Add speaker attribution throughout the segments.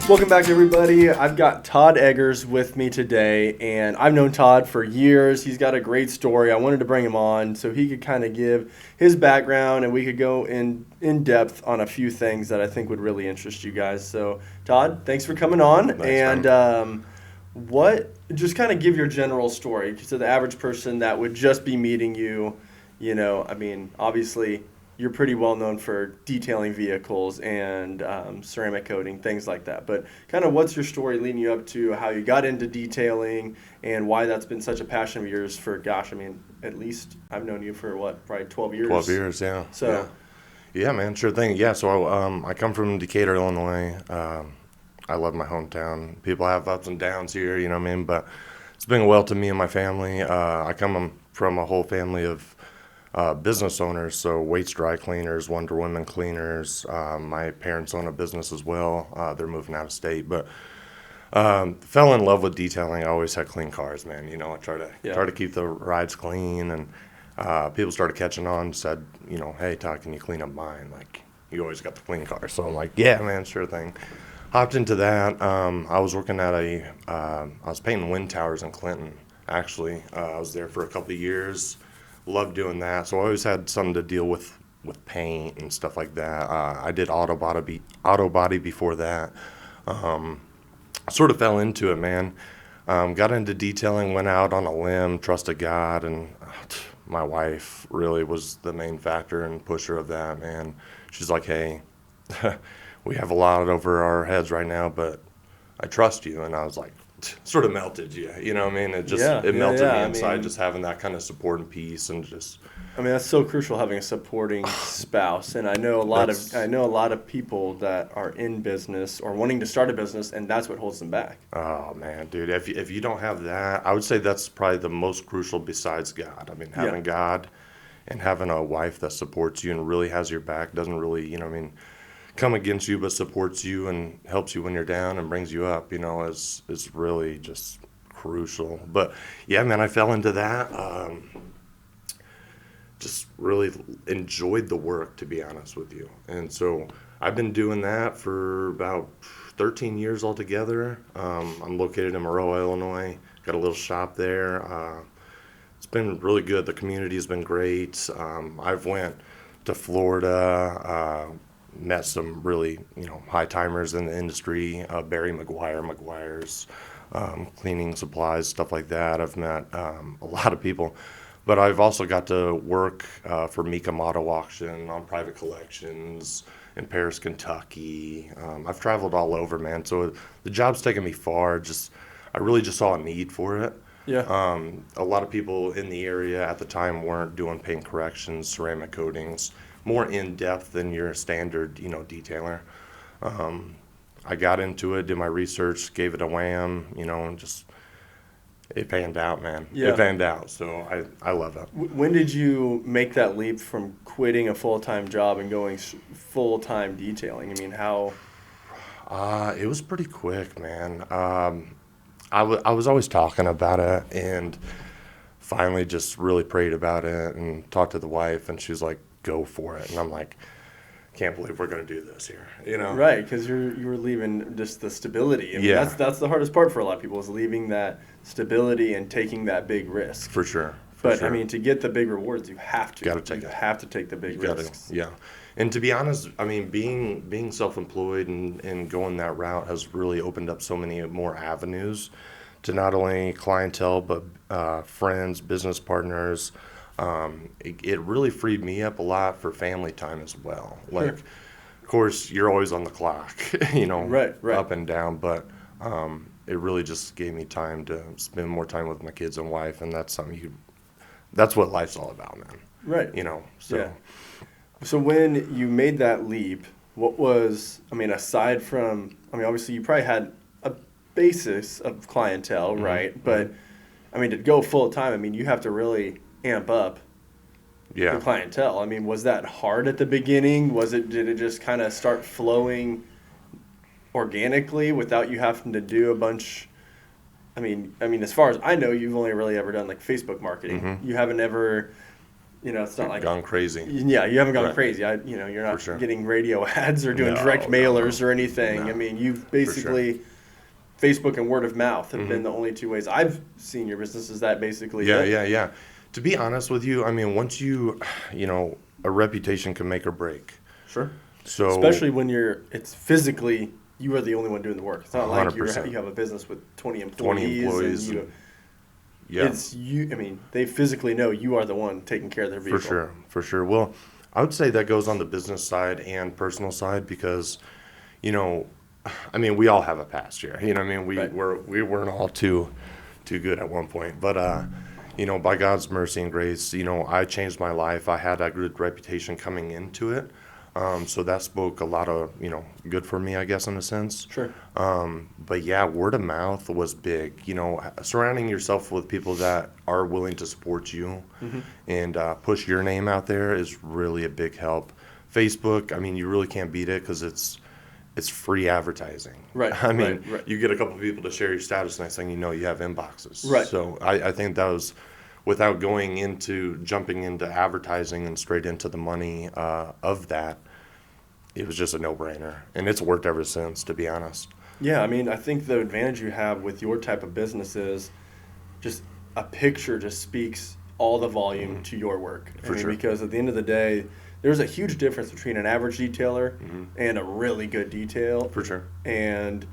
Speaker 1: Welcome back, everybody. I've got Todd Eggars with me today, and I've known Todd for years. He's got a great story. I wanted to bring him on so he could kind of give his background, and we could go in depth on a few things that I think would really interest you guys. So, Todd, thanks for coming on.
Speaker 2: Thanks,
Speaker 1: Just kind of give your general story to the average person that would just be meeting you. Obviously, you're pretty well known for detailing vehicles and ceramic coating, things like that. But kind of what's your story leading you up to how you got into detailing and why that's been such a passion of yours for, at least I've known you for probably 12 years?
Speaker 2: 12 years, yeah.
Speaker 1: So,
Speaker 2: yeah, man, sure thing. Yeah, so I come from Decatur, Illinois. I love my hometown. People have ups and downs here, you know what I mean? But it's been well to me and my family. I come from a whole family of business owners, so Waits Dry Cleaners, Wonder Women Cleaners. My parents own a business as well. They're moving out of state, but fell in love with detailing. I always had clean cars, man. I try to keep the rides clean, and people started catching on. Said, hey, Todd, can you clean up mine? Like, you always got the clean car. So I'm like, yeah, man, sure thing. Hopped into that. I was working at I was painting wind towers in Clinton. Actually, I was there for a couple of years. Loved doing that, so I always had something to deal with paint and stuff like that. I did auto body before that. Sort of fell into it, man. Got into detailing, went out on a limb, trusted God, and my wife really was the main factor and pusher of that, man. She's like, hey, we have a lot over our heads right now, but I trust you. And I was like, sort of melted you, you know what I mean? It melted me inside, just having that kind of support and peace, and just.
Speaker 1: That's so crucial, having a supporting spouse. And I know a lot of people that are in business or wanting to start a business, and that's what holds them back.
Speaker 2: Oh man, dude, if you don't have that, I would say that's probably the most crucial besides God. Having God and having a wife that supports you and really has your back, doesn't really, come against you, but supports you and helps you when you're down and brings you up, is really just crucial. But yeah, man, I fell into that. Just really enjoyed the work, to be honest with you. And so I've been doing that for about 13 years altogether. I'm located in Maroa, Illinois. Got a little shop there. It's been really good. The community has been great. I've went to Florida, met some really, high timers in the industry, Barry McGuire's, cleaning supplies, stuff like that. I've met a lot of people, but I've also got to work for Mika Auto Auction on private collections in Paris, Kentucky. I've traveled all over, man. So the job's taken me far. I really just saw a need for it.
Speaker 1: Yeah.
Speaker 2: A lot of people in the area at the time weren't doing paint corrections, ceramic coatings, more in-depth than your standard, detailer. I got into it, did my research, gave it a wham, and just, it panned out, man.
Speaker 1: Yeah.
Speaker 2: It panned out, so I love it.
Speaker 1: When did you make that leap from quitting a full-time job and going full-time detailing? How?
Speaker 2: It was pretty quick, man. I was always talking about it, and finally just really prayed about it and talked to the wife, and she's like, go for it. And I'm like, can't believe we're going to do this here,
Speaker 1: Right, because you were leaving just the stability. That's the hardest part for a lot of people, is leaving that stability and taking that big risk.
Speaker 2: For sure.
Speaker 1: But to get the big rewards, you have to.
Speaker 2: You
Speaker 1: have to take the big risks.
Speaker 2: Yeah. And to be honest, being self-employed and going that route has really opened up so many more avenues to not only clientele, but friends, business partners. It really freed me up a lot for family time as well. Like, of course, you're always on the clock,
Speaker 1: Right.
Speaker 2: up and down, but it really just gave me time to spend more time with my kids and wife, and that's that's what life's all about, man.
Speaker 1: Right.
Speaker 2: So.
Speaker 1: Yeah. So when you made that leap, what was, aside from, obviously you probably had a basis of clientele,
Speaker 2: Mm-hmm.
Speaker 1: right? But, to go full time, you have to really amp up the clientele. Was that hard at the beginning? Did it just kind of start flowing organically without you having to do a bunch? As far as I know, you've only really ever done like Facebook marketing.
Speaker 2: Mm-hmm.
Speaker 1: You haven't ever It's not like
Speaker 2: Gone crazy.
Speaker 1: Yeah, you haven't gone
Speaker 2: Right.
Speaker 1: crazy. You're
Speaker 2: For
Speaker 1: not
Speaker 2: sure.
Speaker 1: getting radio ads or doing
Speaker 2: No,
Speaker 1: direct
Speaker 2: no,
Speaker 1: mailers
Speaker 2: no.
Speaker 1: or anything.
Speaker 2: No.
Speaker 1: I mean, you've
Speaker 2: For sure.
Speaker 1: basically Facebook and word of mouth have
Speaker 2: Mm-hmm.
Speaker 1: been the only two ways I've seen your business. Is that basically
Speaker 2: Yeah,
Speaker 1: it?
Speaker 2: yeah, yeah. To be honest with you, I mean, once a reputation can make or break.
Speaker 1: Sure.
Speaker 2: So,
Speaker 1: Especially when it's physically you are the only one doing the work. It's not like you
Speaker 2: 100%.
Speaker 1: have a business with 20
Speaker 2: 20 employees.
Speaker 1: and
Speaker 2: Yeah,
Speaker 1: it's you. I mean, they physically know you are the one taking care of their vehicle.
Speaker 2: for sure. Well, I would say that goes on the business side and personal side because, I mean, we all have a past here. I mean,
Speaker 1: Right.
Speaker 2: we weren't all too good at one point, but by God's mercy and grace, I changed my life. I had a good reputation coming into it. So that spoke a lot of, good for me, I guess, in a sense.
Speaker 1: Sure.
Speaker 2: But yeah, word of mouth was big. Surrounding yourself with people that are willing to support you and push your name out there is really a big help. Facebook, I mean, you really can't beat it because it's free advertising.
Speaker 1: Right,
Speaker 2: I mean,
Speaker 1: right.
Speaker 2: you get a couple of people to share your status, next thing you know, you have inboxes.
Speaker 1: Right.
Speaker 2: So I think that was, without jumping into advertising and straight into the money of that, it was just a no-brainer. And it's worked ever since, to be honest.
Speaker 1: Yeah, I mean, I think the advantage you have with your type of business is just a picture just speaks all the volume to your work.
Speaker 2: For sure.
Speaker 1: Because at the end of the day, there's a huge difference between an average detailer and a really good detail.
Speaker 2: For sure.
Speaker 1: And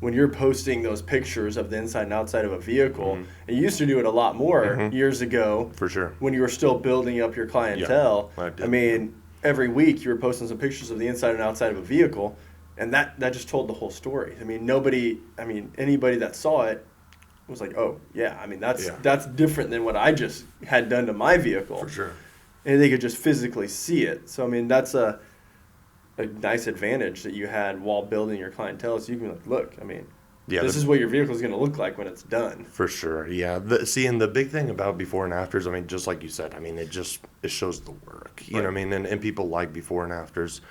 Speaker 1: when you're posting those pictures of the inside and outside of a vehicle, and you used to do it a lot more years ago.
Speaker 2: For sure.
Speaker 1: When you were still building up your clientele.
Speaker 2: I did.
Speaker 1: I mean, every week you were posting some pictures of the inside and outside of a vehicle, and that just told the whole story. I mean, anybody that saw it was like, oh, yeah, I mean, that's different than what I just had done to my vehicle.
Speaker 2: For sure.
Speaker 1: And they could just physically see it. So, I mean, that's a nice advantage that you had while building your clientele. So you can be like, look, I mean, this is what your vehicle is going to look like when it's done.
Speaker 2: For sure, yeah. And the big thing about before and afters, I mean, just like you said, I mean, it shows the work. You know what I mean? And people like before and afters.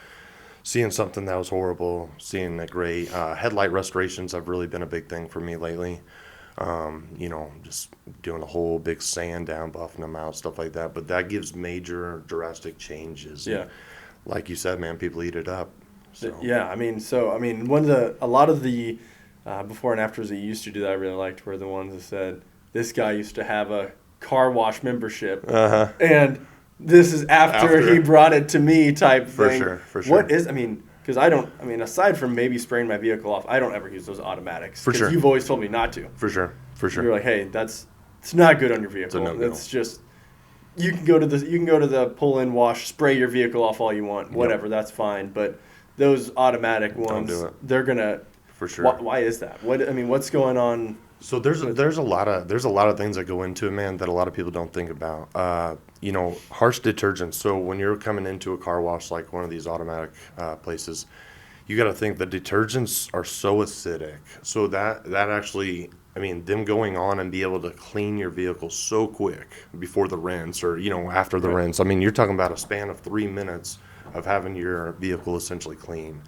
Speaker 2: Seeing something that was horrible, seeing it great. Headlight restorations have really been a big thing for me lately. Just doing a whole big sand down, buffing them out, stuff like that. But that gives major drastic changes.
Speaker 1: Yeah.
Speaker 2: And like you said, man, people eat it up. So.
Speaker 1: Yeah, I mean, a lot of the before and afters that you used to do that I really liked were the ones that said, this guy used to have a car wash membership. And this is after he brought it to me type thing.
Speaker 2: For sure.
Speaker 1: Because aside from maybe spraying my vehicle off, I don't ever use those automatics.
Speaker 2: For sure.
Speaker 1: You've always told me not to.
Speaker 2: For sure.
Speaker 1: You're like, hey, it's not good on your vehicle.
Speaker 2: It's a no-go.
Speaker 1: It's just, you can go to the pull-in wash, spray your vehicle off all you want, whatever, that's fine. But those automatic ones,
Speaker 2: do it.
Speaker 1: they're gonna.
Speaker 2: For sure.
Speaker 1: Why is that? What's going on?
Speaker 2: So there's a lot of things that go into it, man, that a lot of people don't think about. Harsh detergents. So when you're coming into a car wash, like one of these automatic places, you got to think the detergents are so acidic. So that actually, I mean, them going on and be able to clean your vehicle so quick before the rinse or after the rinse. I mean, you're talking about a span of 3 minutes of having your vehicle essentially clean.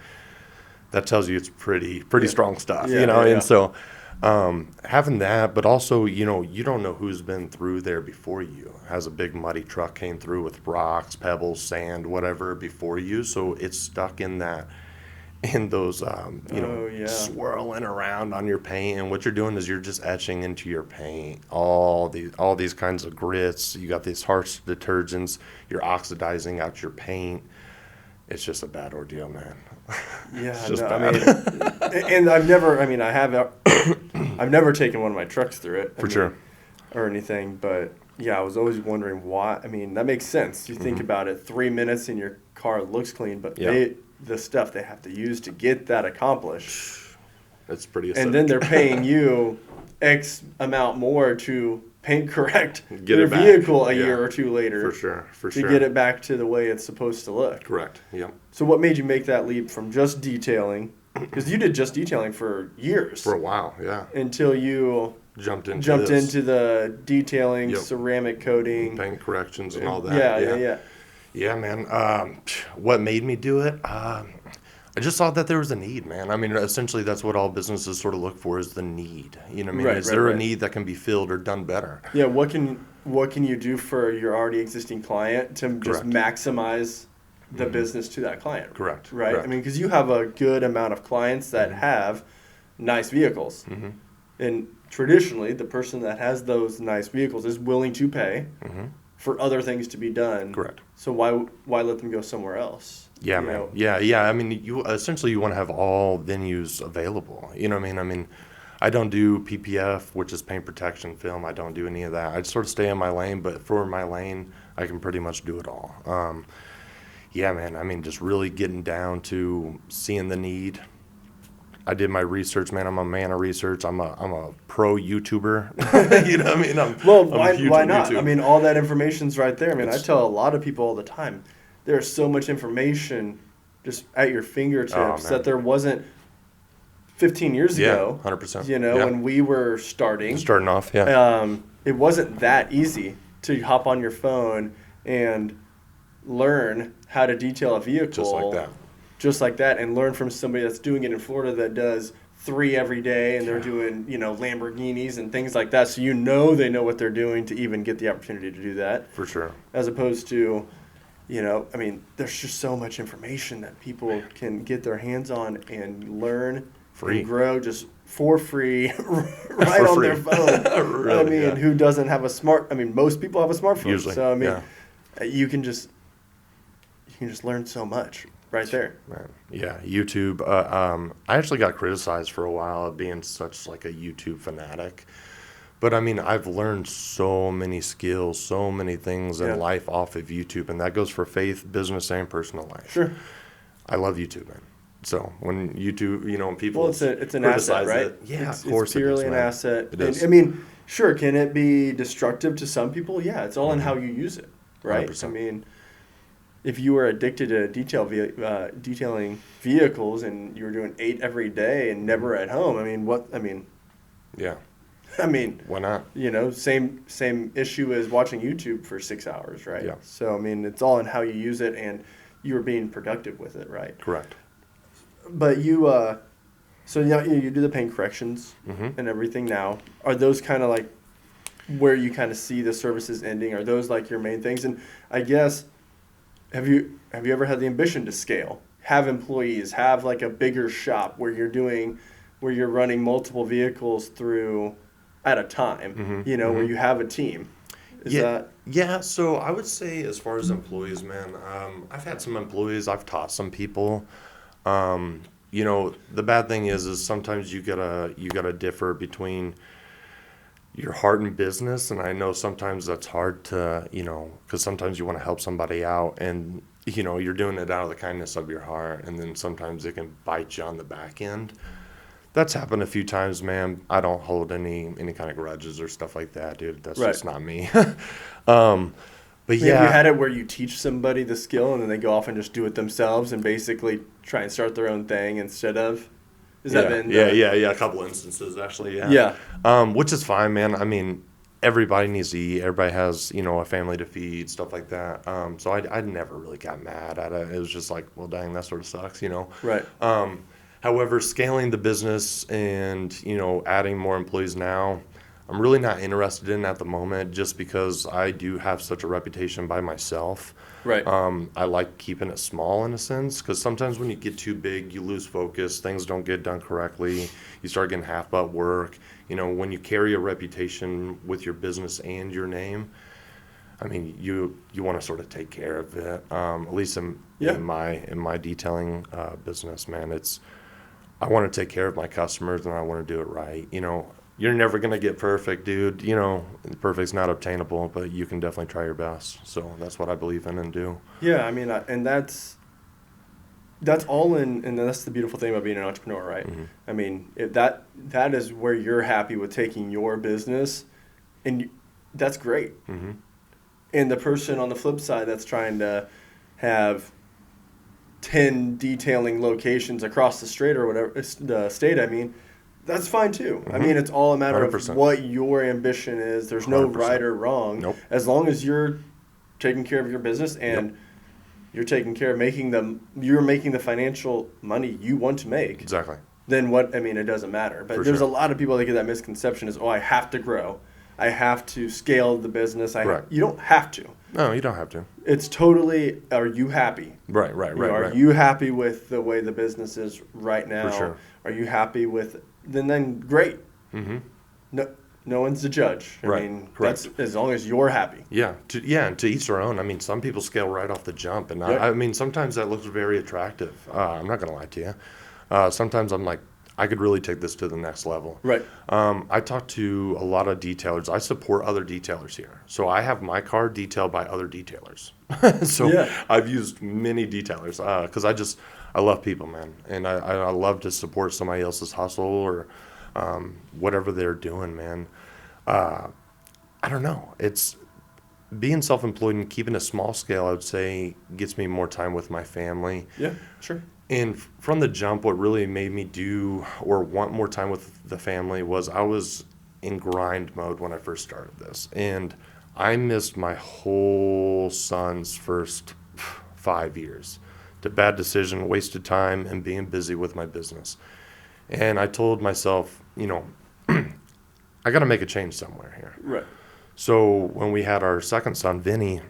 Speaker 2: That tells you it's pretty strong stuff, And so having that, but also, you don't know who's been through there before you. Has a big muddy truck came through with rocks, pebbles, sand, whatever before you. So it's stuck in those, swirling around on your paint. And what you're doing is you're just etching into your paint all these kinds of grits. You got these harsh detergents. You're oxidizing out your paint. It's just a bad ordeal, man.
Speaker 1: Yeah,
Speaker 2: It's just
Speaker 1: no,
Speaker 2: bad.
Speaker 1: and I've never taken one of my trucks through it.
Speaker 2: For sure.
Speaker 1: Or anything, but yeah, I was always wondering why. I mean, that makes sense. You think about it, 3 minutes and your car looks clean, but the stuff they have to use to get that accomplished.
Speaker 2: It's pretty acidic.
Speaker 1: And then they're paying you X amount more to paint correct your vehicle a year or two later.
Speaker 2: For sure.
Speaker 1: To get it back to the way it's supposed to look.
Speaker 2: Correct. Yeah.
Speaker 1: So what made you make that leap from just detailing? Because you did just detailing for years.
Speaker 2: For a while, yeah.
Speaker 1: Until you
Speaker 2: jumped into
Speaker 1: the detailing, ceramic coating,
Speaker 2: paint corrections, and all that. Yeah, man. What made me do it? I just saw that there was a need, man. I mean, essentially, that's what all businesses sort of look for is the need. You know what I mean? Is there a need that can be filled or done better?
Speaker 1: Yeah, what can you do for your already existing client to just
Speaker 2: Correct.
Speaker 1: maximize the business to that client.
Speaker 2: Correct.
Speaker 1: Right?
Speaker 2: Correct.
Speaker 1: I mean, because you have a good amount of clients that have nice vehicles. And traditionally, the person that has those nice vehicles is willing to pay for other things to be done.
Speaker 2: Correct.
Speaker 1: So why let them go somewhere else?
Speaker 2: Yeah,
Speaker 1: You
Speaker 2: man.
Speaker 1: know?
Speaker 2: Yeah. I mean, you want to have all venues available. You know what I mean? I mean, I don't do PPF, which is paint protection film. I don't do any of that. I sort of stay in my lane, but for my lane, I can pretty much do it all. Yeah, man. I mean, just really getting down to seeing the need. I did my research, man. I'm a man of research. I'm a pro YouTuber. You know what I mean?
Speaker 1: Why not?
Speaker 2: YouTube.
Speaker 1: I mean, all that information's right there. I mean, I tell a lot of people all the time, there's so much information just at your fingertips that there wasn't 15 years ago.
Speaker 2: 100%.
Speaker 1: You know, when we were starting
Speaker 2: off, yeah.
Speaker 1: it wasn't that easy to hop on your phone and learn how to detail a vehicle. Just like that, and learn from somebody that's doing it in Florida that does 3 every day, and they're doing, Lamborghinis and things like that. So they know what they're doing to even get the opportunity to do that.
Speaker 2: For sure.
Speaker 1: As opposed to, I mean, there's just so much information that people can get their hands on and learn and grow just for free on their phone.
Speaker 2: Really,
Speaker 1: I mean, who doesn't have most people have a smartphone.
Speaker 2: Usually,
Speaker 1: so, I mean, you can just learn so much. Right there.
Speaker 2: Man. Yeah, YouTube. I actually got criticized for a while of being such like a YouTube fanatic. But I mean, I've learned so many skills, so many things in life off of YouTube, and that goes for faith, business, and personal life.
Speaker 1: Sure.
Speaker 2: I love YouTube, man. So when YouTube, when people
Speaker 1: it's an asset, right?
Speaker 2: Yeah, of course
Speaker 1: it's purely
Speaker 2: it is,
Speaker 1: an asset.
Speaker 2: It is.
Speaker 1: I mean, sure, can it be destructive to some people? Yeah, it's all in how you use it, right?
Speaker 2: 100%.
Speaker 1: I mean, if you were addicted to detailing vehicles and you were doing 8 every day and never at home,
Speaker 2: yeah.
Speaker 1: I mean,
Speaker 2: why not?
Speaker 1: Same issue as watching YouTube for 6 hours, right?
Speaker 2: Yeah.
Speaker 1: So I mean, it's all in how you use it and you were being productive with it, right?
Speaker 2: Correct.
Speaker 1: But you do the paint corrections and everything now. Are those kind of like where you kind of see the services ending? Are those like your main things? And I guess, have you ever had the ambition to scale, have employees, have like a bigger shop where you're running multiple vehicles through at a time, where you have a team?
Speaker 2: Yeah, so I would say as far as employees, man, I've had some employees, I've taught some people. The bad thing is sometimes you gotta differ between your heart and business, and I know sometimes that's hard to, because sometimes you want to help somebody out, and you're doing it out of the kindness of your heart, and then sometimes it can bite you on the back end. That's happened a few times, man. I don't hold any kind of grudges or stuff like that, dude. That's just not me. But yeah,
Speaker 1: have you had it where you teach somebody the skill and then they go off and just do it themselves and basically try and start their own thing instead of?
Speaker 2: A couple instances actually. Which is fine, man. I mean, everybody needs to eat. Everybody has a family to feed, stuff like that. So I never really got mad at it. It was just like, well, dang, that sort of sucks,
Speaker 1: Right.
Speaker 2: However, scaling the business and adding more employees now, I'm really not interested in at the moment, just because I do have such a reputation by myself.
Speaker 1: Right.
Speaker 2: I like keeping it small in a sense, because sometimes when you get too big, you lose focus. Things don't get done correctly. You start getting half-butt work. When you carry a reputation with your business and your name, I mean, you want to sort of take care of it. At least in my detailing business, man, I want to take care of my customers and I want to do it right. You're never going to get perfect, dude. Perfect's not obtainable, but you can definitely try your best. So that's what I believe in and do.
Speaker 1: Yeah, I mean, and that's all in, and that's the beautiful thing about being an entrepreneur, right? Mm-hmm. I mean, that is where you're happy with taking your business, and that's great.
Speaker 2: Mm-hmm.
Speaker 1: And the person on the flip side that's trying to have 10 detailing locations across the state or whatever, the state, I mean, that's fine too. Mm-hmm. I mean, it's all a matter
Speaker 2: 100%.
Speaker 1: of what your ambition is. There's no 100%. Right or wrong.
Speaker 2: Nope.
Speaker 1: As long as you're taking care of your business and you're taking care of you're making the financial money you want to make.
Speaker 2: Exactly.
Speaker 1: Then it doesn't matter. But there's a lot of people that get that misconception is, I have to grow. I have to scale the business.
Speaker 2: Right.
Speaker 1: You don't have to.
Speaker 2: No, you don't have to.
Speaker 1: It's totally, are you happy?
Speaker 2: Right.
Speaker 1: Are you happy with the way the business is right now?
Speaker 2: For sure.
Speaker 1: Are you happy with, then great.
Speaker 2: Mm-hmm.
Speaker 1: No one's the judge. I mean,
Speaker 2: Correct.
Speaker 1: that's as long as you're happy.
Speaker 2: Yeah, and to each their own. I mean, some people scale right off the jump, and I mean, sometimes that looks very attractive. I'm not gonna lie to you. Sometimes I'm like, I could really take this to the next level.
Speaker 1: Right.
Speaker 2: I talk to a lot of detailers. I support other detailers here, so I have my car detailed by other detailers. So I've used many detailers because I love people, man, and I love to support somebody else's hustle or whatever they're doing, man. I don't know. It's being self-employed and keeping a small scale, I would say, gets me more time with my family.
Speaker 1: Yeah, sure.
Speaker 2: And from the jump, what really made me do or want more time with the family was I was in grind mode when I first started this. And I missed my whole son's first 5 years. To bad decision, wasted time, and being busy with my business. And I told myself, I got to make a change somewhere here.
Speaker 1: Right.
Speaker 2: So when we had our second son, Vinny,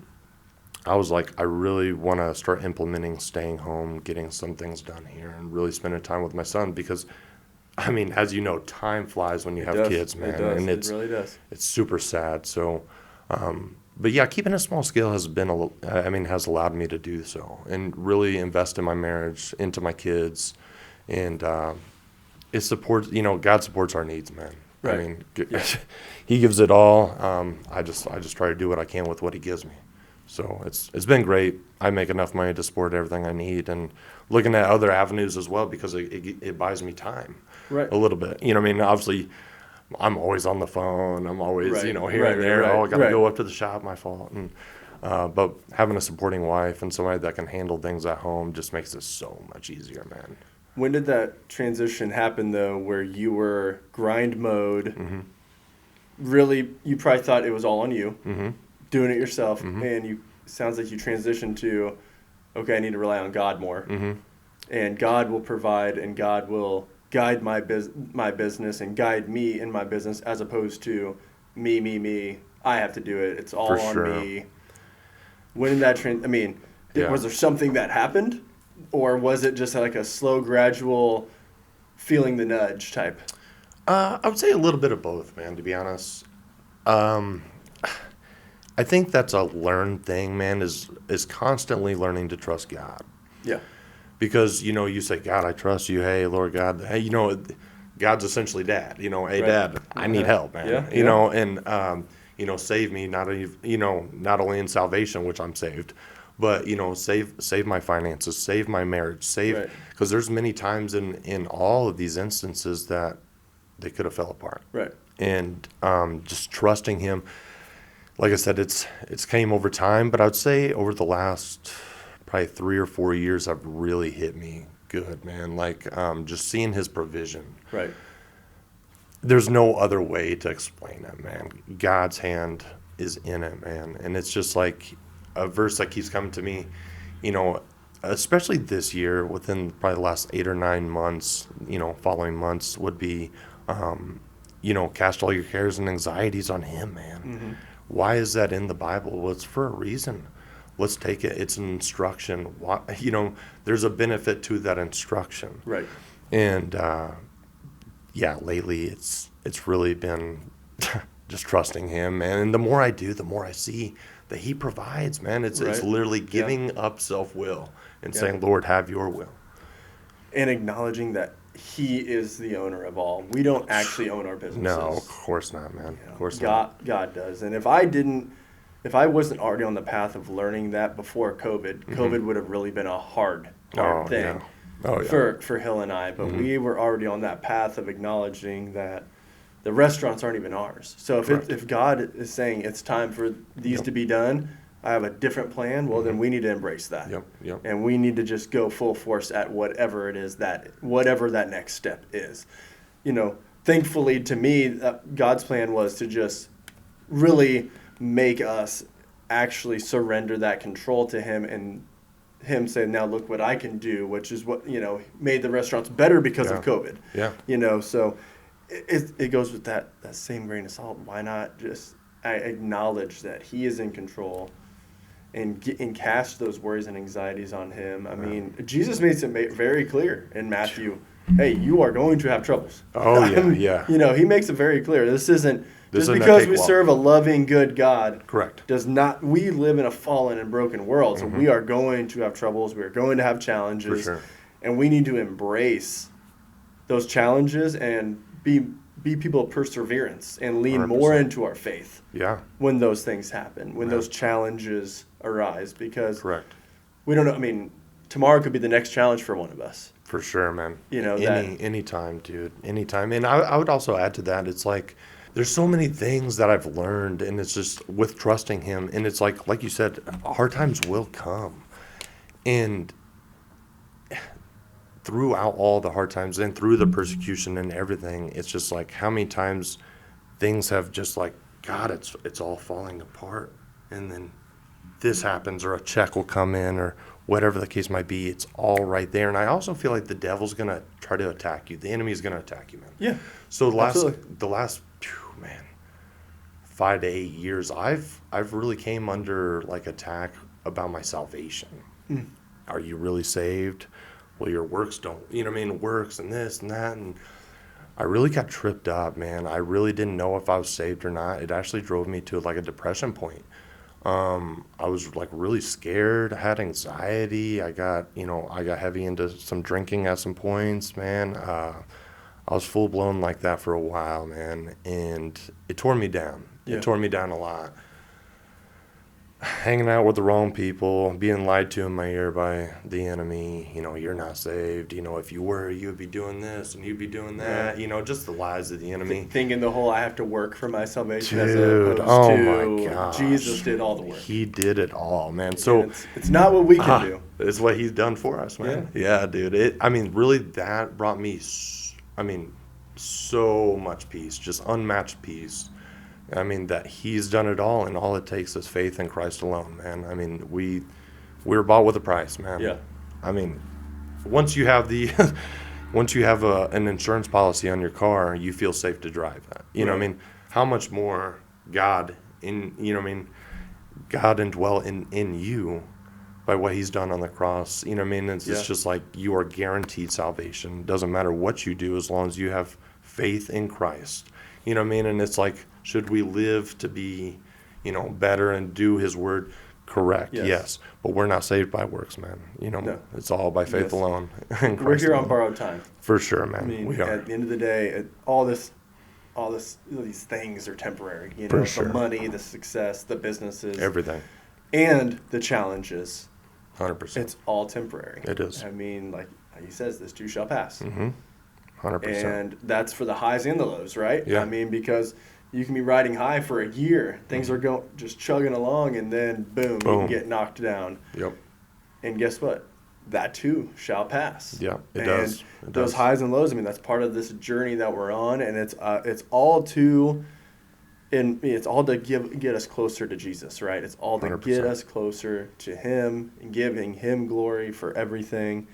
Speaker 2: I was like, I really want to start implementing staying home, getting some things done here, and really spending time with my son because, I mean, as you know, time flies when you have kids, man.
Speaker 1: It does.
Speaker 2: And
Speaker 1: it really does.
Speaker 2: It's super sad. So, but yeah, keeping a small scale has has allowed me to do so and really invest in my marriage, into my kids, and it supports. God supports our needs, man.
Speaker 1: Right.
Speaker 2: I mean, He gives it all. I just try to do what I can with what He gives me. So it's been great. I make enough money to support everything I need, and looking at other avenues as well because it buys me time,
Speaker 1: right,
Speaker 2: a little bit. I mean, obviously, I'm always on the phone. I'm always here and there. I got to go up to the shop. My fault. And but having a supporting wife and somebody that can handle things at home just makes it so much easier, man.
Speaker 1: When did that transition happen, though, where you were grind mode?
Speaker 2: Mm-hmm.
Speaker 1: Really, you probably thought it was all on you,
Speaker 2: Mm-hmm.
Speaker 1: doing it yourself,
Speaker 2: Mm-hmm.
Speaker 1: and sounds like you transitioned to, okay, I need to rely on God more,
Speaker 2: Mm-hmm.
Speaker 1: and God will provide, and God will guide my business and guide me in my business, as opposed to me. I have to do it. It's all on me. When did that was there something that happened? Or was it just like a slow, gradual feeling the nudge type?
Speaker 2: I would say a little bit of both, man, to be honest. I think that's a learned thing, man, is constantly learning to trust God.
Speaker 1: Yeah.
Speaker 2: Because, you say, God, I trust you. Hey, Lord God. Hey, God's essentially dad. Hey,
Speaker 1: right.
Speaker 2: Dad, I need help, man. And, save me, not only in salvation, which I'm saved, but save my finances, save my marriage, because there's many times in all of these instances that they could have fell apart.
Speaker 1: Right.
Speaker 2: And just trusting Him, like I said, it's came over time, but I would say over the last probably 3 or 4 years, have really hit me good, man. Like just seeing His provision.
Speaker 1: Right.
Speaker 2: There's no other way to explain it, man. God's hand is in it, man, and it's just like a verse that keeps coming to me, especially this year, within probably the last 8 or 9 months, following months would be, cast all your cares and anxieties on Him, man.
Speaker 1: Mm-hmm.
Speaker 2: Why is that in the Bible? Well, it's for a reason. Let's take it. It's an instruction. There's a benefit to that instruction.
Speaker 1: Right.
Speaker 2: And, lately it's really been just trusting Him, man. And the more I do, the more I see that He provides, man. It's literally giving up self-will and saying, Lord, have your will. And
Speaker 1: acknowledging that He is the owner of all. We don't actually own our businesses.
Speaker 2: No, of course not, man. Of course not.
Speaker 1: God does. And if I wasn't already on the path of learning that before COVID,
Speaker 2: Mm-hmm.
Speaker 1: COVID would have really been a hard thing for Hill and I. But we were already on that path of acknowledging that the restaurants aren't even ours. So if God is saying it's time for these to be done, I have a different plan, well, then we need to embrace that.
Speaker 2: Yep.
Speaker 1: And we need to just go full force at whatever it is whatever that next step is. Thankfully to me, God's plan was to just really make us actually surrender that control to Him, and Him say, now look what I can do, which is what, made the restaurants better because of COVID.
Speaker 2: Yeah.
Speaker 1: So it goes with that same grain of salt. Why not just acknowledge that He is in control and cast those worries and anxieties on Him? I mean, Jesus makes it very clear in Matthew, hey, you are going to have troubles.
Speaker 2: Oh, yeah, yeah.
Speaker 1: You know, He makes it very clear. This isn't just
Speaker 2: isn't a
Speaker 1: because we
Speaker 2: cakewalk.
Speaker 1: serve a loving, good God.
Speaker 2: Correct.
Speaker 1: We live in a fallen and broken world, so we are going to have troubles. We are going to have challenges.
Speaker 2: For sure.
Speaker 1: And we need to embrace those challenges and be people of perseverance and lean
Speaker 2: 100%.
Speaker 1: more into our faith
Speaker 2: Yeah.
Speaker 1: when those things happen, when those challenges arise, because
Speaker 2: Correct.
Speaker 1: we don't know. I mean, tomorrow could be the next challenge for one of us.
Speaker 2: For sure, man.
Speaker 1: You know,
Speaker 2: anytime, dude. Anytime. And I would also add to that, it's like there's so many things that I've learned, and it's just with trusting Him. And it's like you said, hard times will come. And throughout all the hard times and through the persecution and everything, it's just like how many times things have just like, God, it's all falling apart. And then this happens, or a check will come in, or whatever the case might be. It's all right there. And I also feel like the devil's going to try to attack you. The enemy's going to attack you, man.
Speaker 1: Yeah.
Speaker 2: So the
Speaker 1: absolutely.
Speaker 2: last 5 to 8 years, I've really came under like attack about my salvation. Are you really saved? Well, your works don't, you know what I mean? Works and this and that. And I really got tripped up, man. I really didn't know if I was saved or not. It actually drove me to like a depression point. I was like really scared. I had anxiety. I got heavy into some drinking at some points, man. I was full blown like that for a while, man. And it tore me down.
Speaker 1: Yeah.
Speaker 2: It tore me down a lot. Hanging out with the wrong people, being lied to in my ear by the enemy. You know, you're not saved. You know, if you were, you would be doing this and you'd be doing that. You know, just the lies of the enemy.
Speaker 1: Thinking the whole I have to work for my salvation,
Speaker 2: Dude,
Speaker 1: as opposed
Speaker 2: oh
Speaker 1: to
Speaker 2: my gosh.
Speaker 1: Jesus did all the work.
Speaker 2: He did it all, man. So
Speaker 1: And it's not what we can do.
Speaker 2: it's what He's done for us, man. Yeah, dude. Really, that brought me, so much peace, just unmatched peace. I mean, that He's done it all, and all it takes is faith in Christ alone, man. I mean, we were bought with a price, man.
Speaker 1: Yeah.
Speaker 2: I mean, once you have an insurance policy on your car, you feel safe to drive that. You know what I mean? How much more God indwell in you by what He's done on the cross. You know what I mean? It's just like you are guaranteed salvation. Doesn't matter what you do as long as you have faith in Christ. You know what I mean? And it's like, should we live to be, better and do His word? Correct. Yes. But we're not saved by works, man. No. It's all by faith alone.
Speaker 1: We're here on borrowed time.
Speaker 2: For sure, man.
Speaker 1: I mean,
Speaker 2: we are.
Speaker 1: At the end of the day, these things are temporary.
Speaker 2: For sure.
Speaker 1: The money, the success, the businesses,
Speaker 2: Everything.
Speaker 1: and the challenges.
Speaker 2: 100%.
Speaker 1: It's all temporary.
Speaker 2: It is.
Speaker 1: I mean, like He says, this too shall pass.
Speaker 2: 100%.
Speaker 1: And that's for the highs and the lows, right?
Speaker 2: Yeah.
Speaker 1: I mean, because you can be riding high for a year, things are just chugging along, and then boom, you can get knocked down.
Speaker 2: Yep.
Speaker 1: And guess what? That too shall pass.
Speaker 2: Yeah, it does.
Speaker 1: Those highs and lows, I mean, that's part of this journey that we're on, and it's all to get us closer to Jesus, right? It's all to
Speaker 2: 100%.
Speaker 1: get us closer to Him and giving Him glory for everything.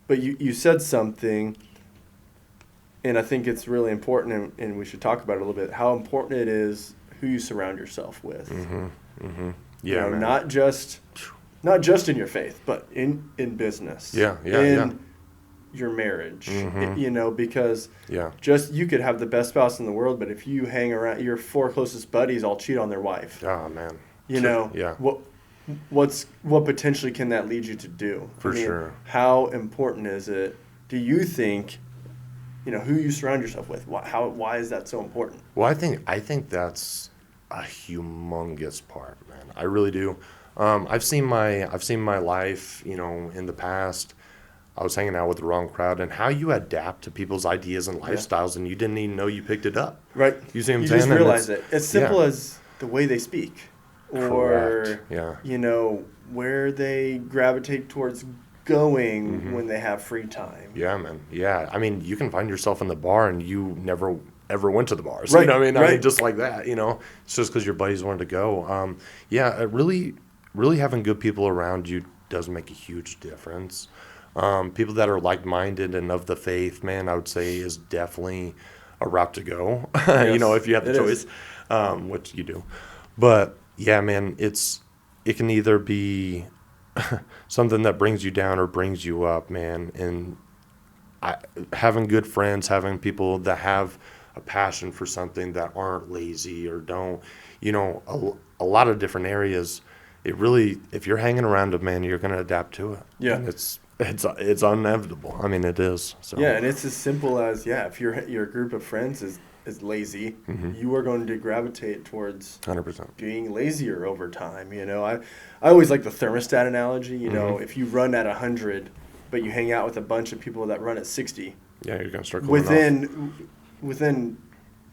Speaker 1: But you said something, and I think it's really important, and we should talk about it a little bit, how important it is who you surround yourself with.
Speaker 2: Yeah, man.
Speaker 1: Not just in your faith, but in business. In your marriage. Because just you could have the best spouse in the world, but if you hang around, your 4 closest buddies all cheat on their wife.
Speaker 2: Oh, man.
Speaker 1: What potentially can that lead you to do?
Speaker 2: For sure.
Speaker 1: How important is it, do you think, who you surround yourself with? Why is that so important?
Speaker 2: Well, I think that's a humongous part, man. I really do. I've seen my life, in the past. I was hanging out with the wrong crowd, and how you adapt to people's ideas and lifestyles, and you didn't even know you picked it up.
Speaker 1: Right.
Speaker 2: You see what I'm
Speaker 1: you
Speaker 2: saying?
Speaker 1: just realize it. As simple as the way they speak, or
Speaker 2: Correct.
Speaker 1: Where they gravitate towards going when they have free time.
Speaker 2: Yeah, man. Yeah. I mean, you can find yourself in the bar and you never ever went to the bars.
Speaker 1: Right.
Speaker 2: You know what I mean?
Speaker 1: Right.
Speaker 2: I mean, just like that, It's just because your buddies wanted to go. Really having good people around you does make a huge difference. People that are like-minded and of the faith, man, I would say is definitely a route to go,
Speaker 1: Yes,
Speaker 2: you know, if you have the
Speaker 1: it
Speaker 2: choice,
Speaker 1: is.
Speaker 2: which you do. But yeah, man, it can either be something that brings you down or brings you up, man. And having good friends, having people that have a passion for something, that aren't lazy or don't, you know, a lot of different areas. It really, if you're hanging around it, man, you're going to adapt to it.
Speaker 1: Yeah.
Speaker 2: And it's inevitable. I mean, it is. So
Speaker 1: Yeah, and it's as simple as, if your group of friends is lazy, you are going to gravitate towards
Speaker 2: 100%.
Speaker 1: being lazier over time. You know, I always like the thermostat analogy. You know, if you run at 100, but you hang out with a bunch of people that run at 60,
Speaker 2: Yeah, you're going to start cooling off.
Speaker 1: within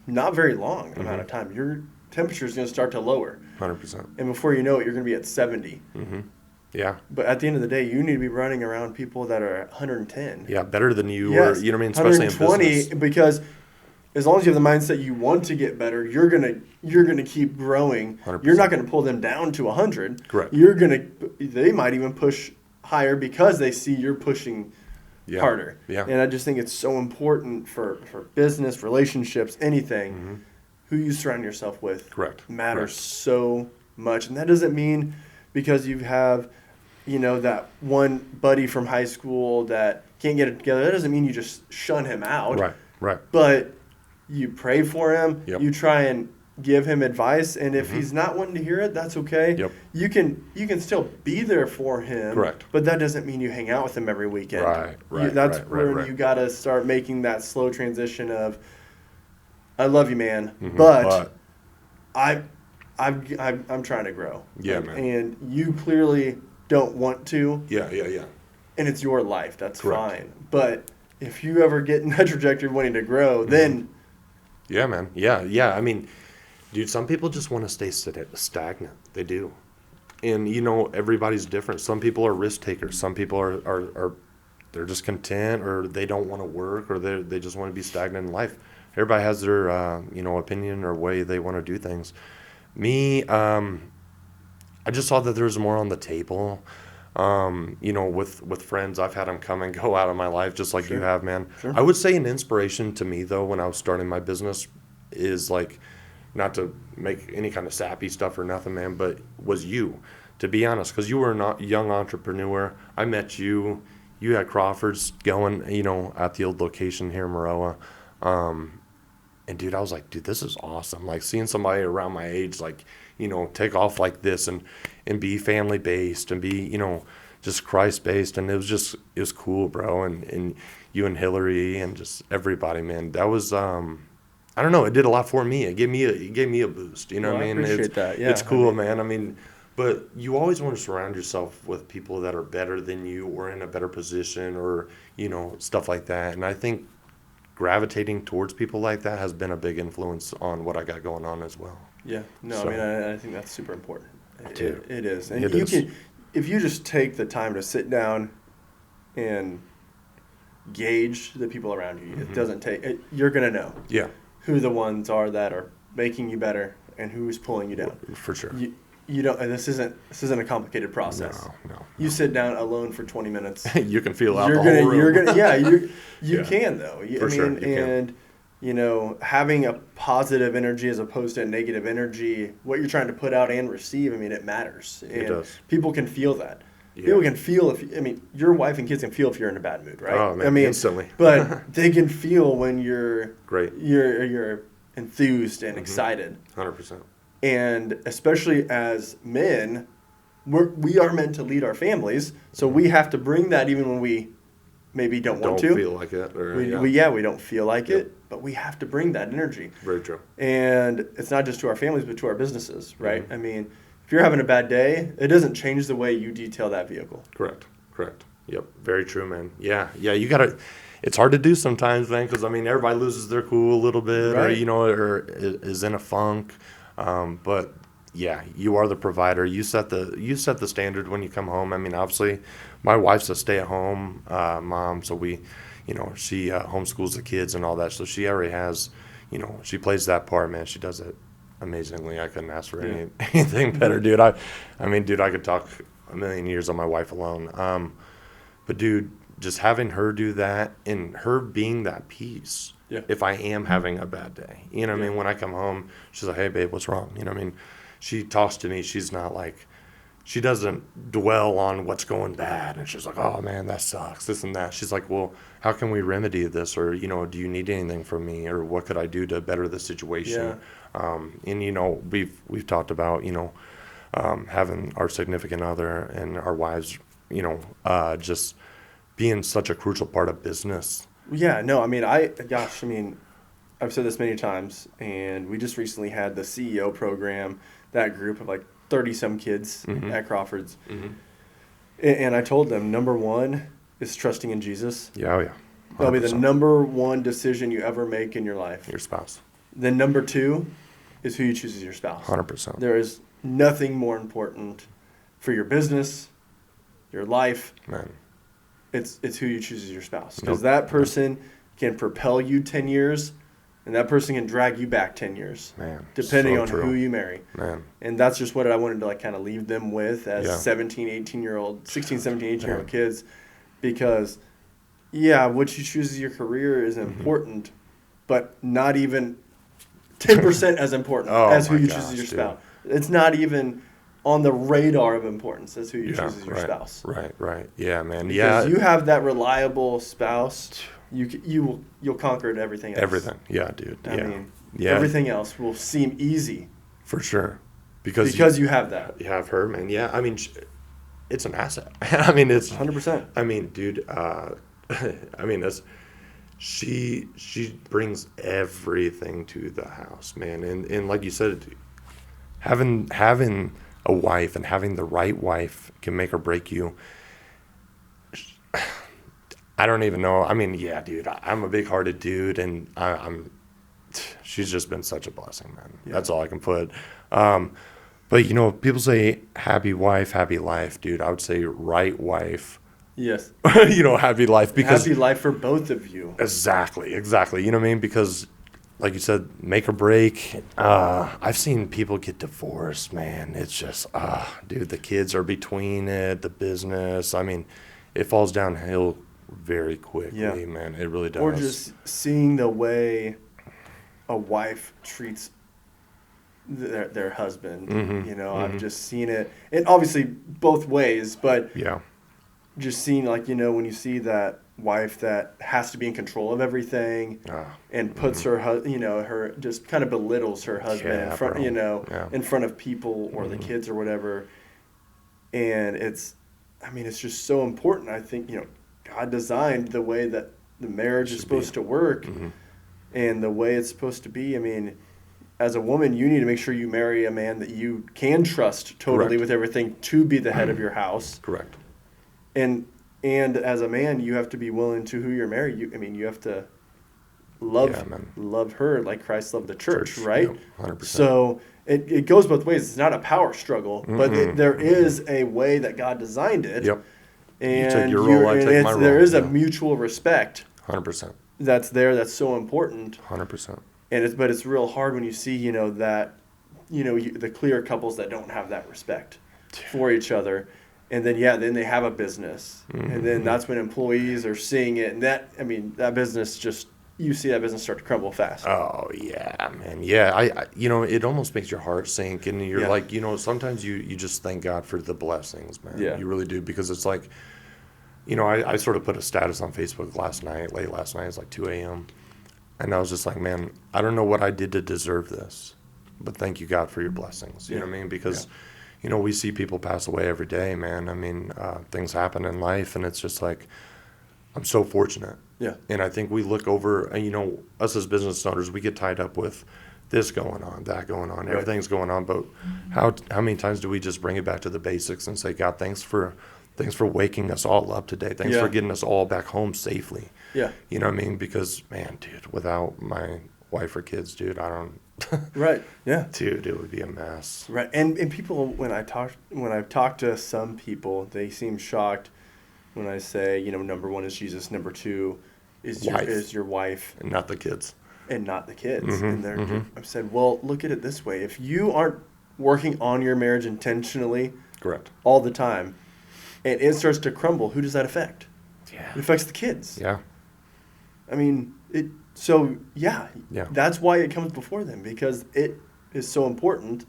Speaker 1: not very long amount of time, your temperature is going to start to lower.
Speaker 2: 100%.
Speaker 1: And before you know it, you're going to be at 70.
Speaker 2: Yeah.
Speaker 1: But at the end of the day, you need to be running around people that are at 110.
Speaker 2: Yeah, better than you,
Speaker 1: Yes,
Speaker 2: or, you know what I mean? Especially in
Speaker 1: 120,
Speaker 2: business.
Speaker 1: because as long as you have the mindset you want to get better, you're gonna keep growing.
Speaker 2: 100%.
Speaker 1: You're not gonna pull them down to 100.
Speaker 2: Correct.
Speaker 1: They might even push higher because they see you're pushing harder.
Speaker 2: Yeah.
Speaker 1: And I just think it's so important for business, relationships, anything. Who you surround yourself with
Speaker 2: Correct.
Speaker 1: matters
Speaker 2: Correct.
Speaker 1: so much. And that doesn't mean because you have, that one buddy from high school that can't get it together, that doesn't mean you just shun him out.
Speaker 2: Right.
Speaker 1: But you pray for him.
Speaker 2: Yep.
Speaker 1: You try and give him advice, and if he's not wanting to hear it, that's okay.
Speaker 2: Yep.
Speaker 1: You can still be there for him.
Speaker 2: Correct.
Speaker 1: But that doesn't mean you hang out with him every weekend.
Speaker 2: Right.
Speaker 1: That's
Speaker 2: right,
Speaker 1: where
Speaker 2: right.
Speaker 1: you got to start making that slow transition of, I love you, man,
Speaker 2: Mm-hmm.
Speaker 1: but I'm trying to grow.
Speaker 2: Yeah, man.
Speaker 1: And you clearly don't want to.
Speaker 2: Yeah.
Speaker 1: And it's your life. That's
Speaker 2: Correct.
Speaker 1: fine. But if you ever get in that trajectory of wanting to grow, then
Speaker 2: Yeah, man. Yeah. I mean, dude, some people just want to stay stagnant. They do. And, everybody's different. Some people are risk takers. Some people are they're just content, or they don't want to work, or they just want to be stagnant in life. Everybody has their, opinion or way they want to do things. Me, I just saw that there's more on the table. With friends, I've had them come and go out of my life just like you have, man.
Speaker 1: Sure.
Speaker 2: I would say an inspiration to me, though, when I was starting my business is, like, not to make any kind of sappy stuff or nothing, man, but was you, to be honest, because you were a young entrepreneur. I met you. You had Crawford's going, at the old location here in Maroa. And, dude, I was like, dude, this is awesome. Like, seeing somebody around my age, like, take off like this and be family-based and be, just Christ-based. And it was cool, bro. And you and Hillary and just everybody, man. That was, I don't know. It did a lot for me. It gave me a boost. You know what I mean?
Speaker 1: I appreciate that. Yeah.
Speaker 2: It's cool, man. I mean, but you always want to surround yourself with people that are better than you or in a better position or, stuff like that. And I think gravitating towards people like that has been a big influence on what I got going on as well.
Speaker 1: Yeah. No,
Speaker 2: So.
Speaker 1: I mean, I think that's super important.
Speaker 2: Too.
Speaker 1: It is. And
Speaker 2: It
Speaker 1: you
Speaker 2: is.
Speaker 1: can, if you just take the time to sit down and gauge the people around you, it doesn't take, you're going to know
Speaker 2: Yeah,
Speaker 1: who the ones are that are making you better and who's pulling you down.
Speaker 2: for sure.
Speaker 1: You don't, and this isn't a complicated process.
Speaker 2: No.
Speaker 1: You sit down alone for 20 minutes.
Speaker 2: You can feel out
Speaker 1: You're
Speaker 2: the
Speaker 1: gonna,
Speaker 2: whole room.
Speaker 1: you're gonna, yeah, you
Speaker 2: Yeah.
Speaker 1: can though.
Speaker 2: For sure, you can.
Speaker 1: And having a positive energy as opposed to a negative energy, what you're trying to put out and receive, I mean, it matters. And
Speaker 2: It does.
Speaker 1: people can feel that.
Speaker 2: Yeah.
Speaker 1: People can feel your wife and kids can feel if you're in a bad mood, right?
Speaker 2: Oh, man, instantly.
Speaker 1: But they can feel when you're
Speaker 2: Great.
Speaker 1: You're enthused and excited.
Speaker 2: 100%.
Speaker 1: And especially as men, we are meant to lead our families, so we have to bring that even when we maybe don't want to.
Speaker 2: Don't feel like it. Or,
Speaker 1: We don't feel like
Speaker 2: Yep.
Speaker 1: it, but we have to bring that energy.
Speaker 2: Very true.
Speaker 1: And it's not just to our families, but to our businesses, right?
Speaker 2: Mm-hmm.
Speaker 1: I mean, if you're having a bad day, it doesn't change the way you detail that vehicle.
Speaker 2: Correct. Yep. Very true, man. Yeah. You gotta. It's hard to do sometimes, man, because everybody loses their cool a little bit,
Speaker 1: Right.
Speaker 2: or is in a funk. But yeah, you are the provider. You set the standard when you come home. I mean, obviously, my wife's a stay-at-home mom, so she homeschools the kids and all that. So she already has, she plays that part, man. She does it amazingly. I couldn't ask for anything better, dude. I could talk a million years on my wife alone. But dude, just having her do that and her being that peace.
Speaker 1: Yeah.
Speaker 2: If I am having a bad day, you know what I
Speaker 1: Yeah.
Speaker 2: mean? When I come home, she's like, hey, babe, what's wrong? You know what I mean? She talks to me. She's not like, she doesn't dwell on what's going bad. And she's like, oh, man, that sucks, this and that. She's like, well, how can we remedy this? Or, you know, do you need anything from me? Or what could I do to better the situation? And, you know, we've talked about, you know, having our significant other and our wives, you know, just being such a crucial part of business.
Speaker 1: Yeah, no, I mean, I've said this many times, and we just recently had the CEO program, that group of like 30-some kids at Crawford's. And I told them, number one is trusting in Jesus.
Speaker 2: Yeah, oh yeah. 100%.
Speaker 1: That'll be the number one decision you ever make in your life.
Speaker 2: Your spouse.
Speaker 1: Then number two is who you choose as your spouse.
Speaker 2: 100%.
Speaker 1: There is nothing more important for your business, your life.
Speaker 2: Man.
Speaker 1: It's who you choose as your spouse. Because that person can propel you 10 years, and that person can drag you back 10 years.
Speaker 2: Man,
Speaker 1: depending
Speaker 2: so
Speaker 1: on
Speaker 2: true.
Speaker 1: who you marry.
Speaker 2: Man.
Speaker 1: And that's just what I wanted to like kind of leave them with as 17, 18-year-old, 16, 17, 18-year-old kids. Because, yeah, what you choose as your career is important, but not even 10% as important as who you choose as your spouse. It's not even on the radar of importance as who you choose as your spouse.
Speaker 2: Right. Yeah, man.
Speaker 1: Because you have that reliable spouse, you'll conquer everything else.
Speaker 2: Everything. Yeah, dude.
Speaker 1: I mean, everything else will seem easy.
Speaker 2: For sure. Because
Speaker 1: you have that.
Speaker 2: You have her, man. Yeah, I mean, it's an asset. I mean, it's
Speaker 1: 100%.
Speaker 2: I mean, dude, I mean, she brings everything to the house, man. And like you said, having a wife and having the right wife can make or break you. I don't even know. I mean, yeah, dude, I'm a big-hearted dude, and she's just been such a blessing, man. Yeah. That's all I can put. But, you know, people say happy wife, happy life, dude. I would say right wife.
Speaker 1: Yes.
Speaker 2: You know, happy life. Because
Speaker 1: happy life for both of you.
Speaker 2: Exactly. You know what I mean? Because, like you said, make or break. I've seen people get divorced, man. It's just, dude, the kids are between it, the business. I mean, it falls downhill very quickly, man. It really does.
Speaker 1: Or just seeing the way a wife treats their husband. You know, I've just seen it, and obviously both ways, but just seeing, like, you know, when you see that wife that has to be in control of everything and puts her, you know, her just kind of belittles her husband in front, you know, in front of people or the kids or whatever. And it's just so important. I think, you know, God designed the way that the marriage is supposed to work and the way it's supposed to be. I mean, as a woman, you need to make sure you marry a man that you can trust totally with everything to be the head of your house.
Speaker 2: Correct.
Speaker 1: And as a man, you have to be willing to who you're married. You have to love her like Christ loved the church, right?
Speaker 2: Yep, 100%.
Speaker 1: So it goes both ways. It's not a power struggle, but there is a way that God designed it.
Speaker 2: Yep.
Speaker 1: And,
Speaker 2: you take your role, I take my role.
Speaker 1: There is a mutual respect
Speaker 2: 100%.
Speaker 1: that's there that's so important.
Speaker 2: 100%.
Speaker 1: But it's real hard when you see, you know, that, you know, the clear couples that don't have that respect for each other. And then they have a business. And then that's when employees are seeing it. And that business you see that business start to crumble fast.
Speaker 2: Oh, yeah, man. Yeah, I you know, it almost makes your heart sink. And you're like, you know, sometimes you just thank God for the blessings, man.
Speaker 1: Yeah.
Speaker 2: You really do. Because it's like, you know, I sort of put a status on Facebook late last night. It's like 2 a.m. And I was just like, man, I don't know what I did to deserve this. But thank you, God, for your blessings. You know what I mean? Because, you know, we see people pass away every day, man. I mean, things happen in life. And it's just like, I'm so fortunate.
Speaker 1: Yeah.
Speaker 2: And I think we look over, and, you know, us as business owners, we get tied up with this going on, that going on, everything's going on. But how many times do we just bring it back to the basics and say, God, thanks for waking us all up today. Thanks for getting us all back home safely. Yeah. You know what I mean? Because, man, dude, without my wife or kids, dude, I don't.
Speaker 1: Right. Yeah.
Speaker 2: Dude, it would be a mess.
Speaker 1: Right. And people, when I've talked to some people, they seem shocked when I say, you know, number one is Jesus, number two is your wife,
Speaker 2: and not the kids.
Speaker 1: And I've said, well, look at it this way: if you aren't working on your marriage intentionally,
Speaker 2: correct,
Speaker 1: all the time, and it starts to crumble, who does that affect?
Speaker 2: Yeah.
Speaker 1: It affects the kids.
Speaker 2: Yeah.
Speaker 1: I mean, yeah. That's why it comes before them, because it is so important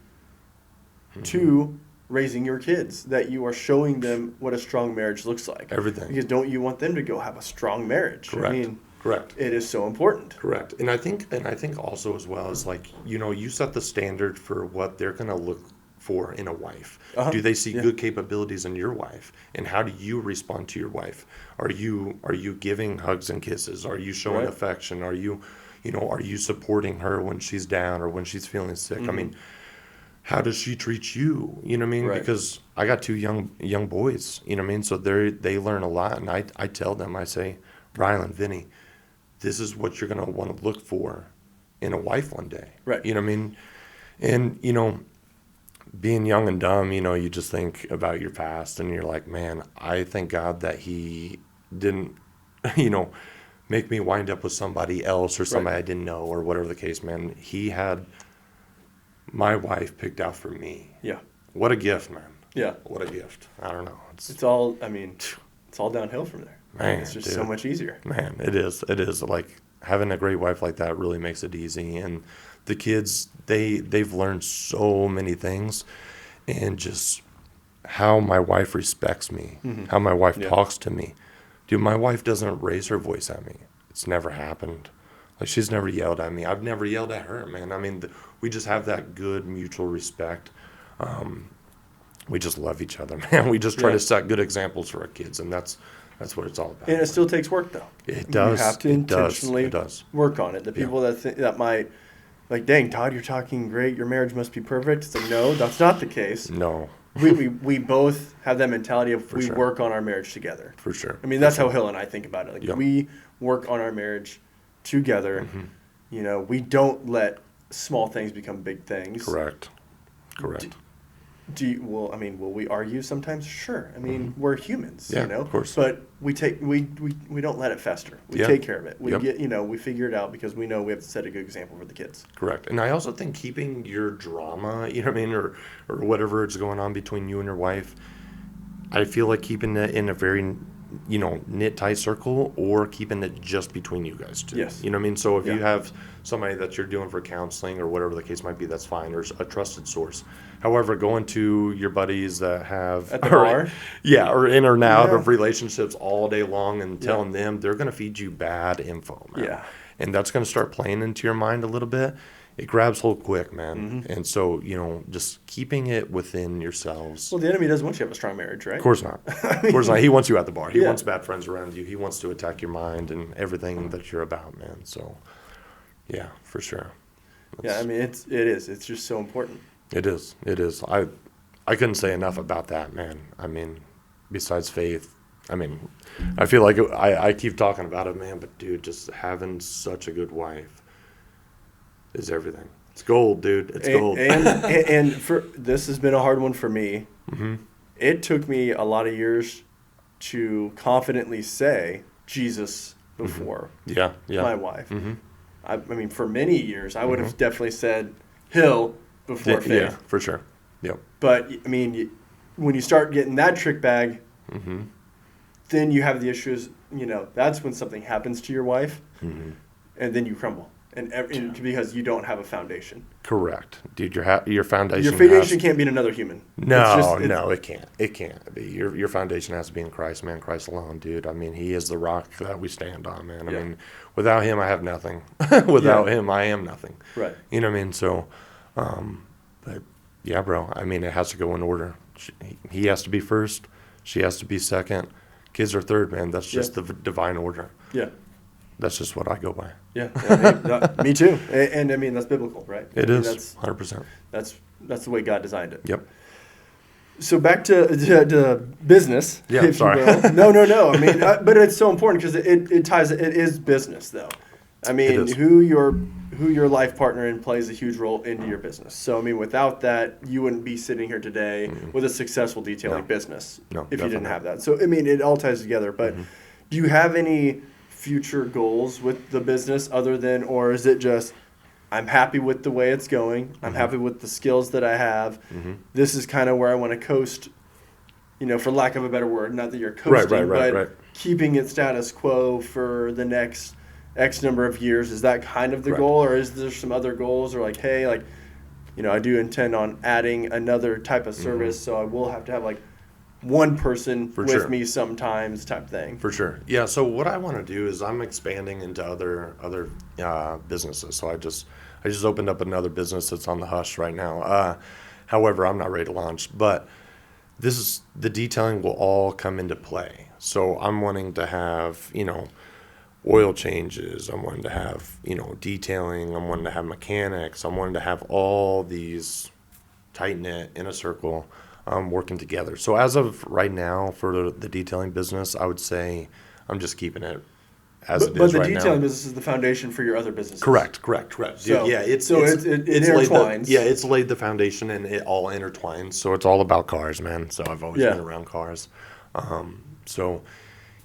Speaker 1: to raising your kids, that you are showing them what a strong marriage looks like.
Speaker 2: Everything.
Speaker 1: Because don't you want them to go have a strong marriage?
Speaker 2: Correct.
Speaker 1: I mean,
Speaker 2: correct.
Speaker 1: It is so important.
Speaker 2: Correct. And I think also as well is like, you set the standard for what they're going to look for in a wife. Do they see good capabilities in your wife? And how do you respond to your wife? Are you giving hugs and kisses? Are you showing affection? Are you supporting her when she's down or when she's feeling sick? I mean, how does she treat you? You know what I mean?
Speaker 1: Right.
Speaker 2: Because I got two young boys, you know what I mean? So they learn a lot. And I tell them, I say, Rylan, Vinny, this is what you're going to want to look for in a wife one day.
Speaker 1: Right.
Speaker 2: You know what I mean? And, being young and dumb, you just think about your past and you're like, man, I thank God that he didn't, make me wind up with somebody else or somebody I didn't know or whatever the case, man. He had my wife picked out for me.
Speaker 1: Yeah.
Speaker 2: What a gift, man.
Speaker 1: Yeah.
Speaker 2: What a gift. I don't know.
Speaker 1: It's all downhill from there.
Speaker 2: Man,
Speaker 1: it's just
Speaker 2: dude,
Speaker 1: so much easier.
Speaker 2: Man, it is. It is. Like, having a great wife like that really makes it easy. And the kids, they've learned so many things, and just how my wife respects me, how my wife talks to me. Dude, my wife doesn't raise her voice at me. It's never happened. Like, she's never yelled at me. I've never yelled at her, man. I mean, we just have that good mutual respect. We just love each other, man. We just try to set good examples for our kids, and that's what it's all about.
Speaker 1: And it still takes work, though.
Speaker 2: It does.
Speaker 1: You have to intentionally work on it. The people that might, like, dang, Todd, you're talking great. Your marriage must be perfect. It's like, no, that's not the case.
Speaker 2: No.
Speaker 1: We both have that mentality of work on our marriage together.
Speaker 2: For sure.
Speaker 1: I mean, that's how Hill and I think about it. Like, we work on our marriage together. We don't let small things become big things.
Speaker 2: Correct.
Speaker 1: Will we argue sometimes? Sure. I mean, we're humans,
Speaker 2: of course.
Speaker 1: But we don't let it fester. We take care of it. We we figure it out because we know we have to set a good example for the kids.
Speaker 2: Correct. And I also think keeping your drama, or whatever is going on between you and your wife, I feel like keeping it in a very, knit tight circle, or keeping it just between you guys two.
Speaker 1: Yes.
Speaker 2: You know what I mean? So if you have somebody that you're doing for counseling or whatever the case might be, that's fine, or a trusted source. However, going to your buddies that have
Speaker 1: at the bar,
Speaker 2: or in or out of relationships all day long and telling them they're going to feed you bad info, man.
Speaker 1: Yeah.
Speaker 2: And that's going to start playing into your mind a little bit. It grabs hold quick, man. And so, just keeping it within yourselves.
Speaker 1: Well, the enemy doesn't want you to have a strong marriage, right?
Speaker 2: Of course not. Of course not. He wants you at the bar. He wants bad friends around you. He wants to attack your mind and everything that you're about, man. So, yeah, for sure.
Speaker 1: I mean, it is. It's just so important.
Speaker 2: It is. It is. I couldn't say enough about that, man. I mean, besides faith, I feel like I keep talking about it, man, but dude, just having such a good wife is everything. It's gold, dude. It's gold.
Speaker 1: And for this has been a hard one for me. It took me a lot of years to confidently say Jesus before my wife. I mean, for many years, I would have definitely said Hill before faith.
Speaker 2: Yeah, for sure. Yep.
Speaker 1: But, I mean, when you start getting that trick bag, then you have the issues, that's when something happens to your wife, and then you crumble. And because you don't have a foundation.
Speaker 2: Correct. Dude, your foundation
Speaker 1: Your foundation can't be in another human.
Speaker 2: No, it can't. It can't be. Your foundation has to be in Christ, man. Christ alone, dude. I mean, he is the rock that we stand on, man. I mean, without him, I have nothing. Without him, I am nothing.
Speaker 1: Right.
Speaker 2: You know what I mean? So, but yeah, bro. I mean, it has to go in order. He has to be first. She has to be second. Kids are third, man. That's just the divine order. Yeah. That's just what I go by.
Speaker 1: Yeah, me too. And I mean, that's biblical, right?
Speaker 2: It is, 100%.
Speaker 1: That's the way God designed it.
Speaker 2: Yep.
Speaker 1: So back to business.
Speaker 2: Yeah, sorry.
Speaker 1: No. I mean, but it's so important because it ties. It is business, though. I mean, who your life partner in plays a huge role into your business. So I mean, without that, you wouldn't be sitting here today with a successful detailing business if you didn't have that. So I mean, it all ties together. But do you have any future goals with the business other than, or is it just, I'm happy with the way it's going, I'm happy with the skills that I have, this is kind of where I want to coast, for lack of a better word, not that you're coasting, but keeping it status quo for the next X number of years. Is that kind of the
Speaker 2: Correct.
Speaker 1: goal, or is there some other goals, or like, hey, like, I do intend on adding another type of service, so I will have to have like one person with
Speaker 2: sure.
Speaker 1: me sometimes type thing.
Speaker 2: For sure. Yeah. So what I want to do is I'm expanding into other businesses. So I just opened up another business that's on the hush right now. However, I'm not ready to launch, but the detailing will all come into play. So I'm wanting to have, oil changes. I'm wanting to have, detailing. I'm wanting to have mechanics. I'm wanting to have all these tight knit in a circle, working together. So as of right now, for the detailing business, I would say I'm just keeping it as it is right now.
Speaker 1: But the detailing business is the foundation for your other businesses.
Speaker 2: Correct.
Speaker 1: So,
Speaker 2: yeah, it
Speaker 1: intertwines.
Speaker 2: It's laid the foundation, and it all intertwines. So it's all about cars, man. So I've always been around cars. So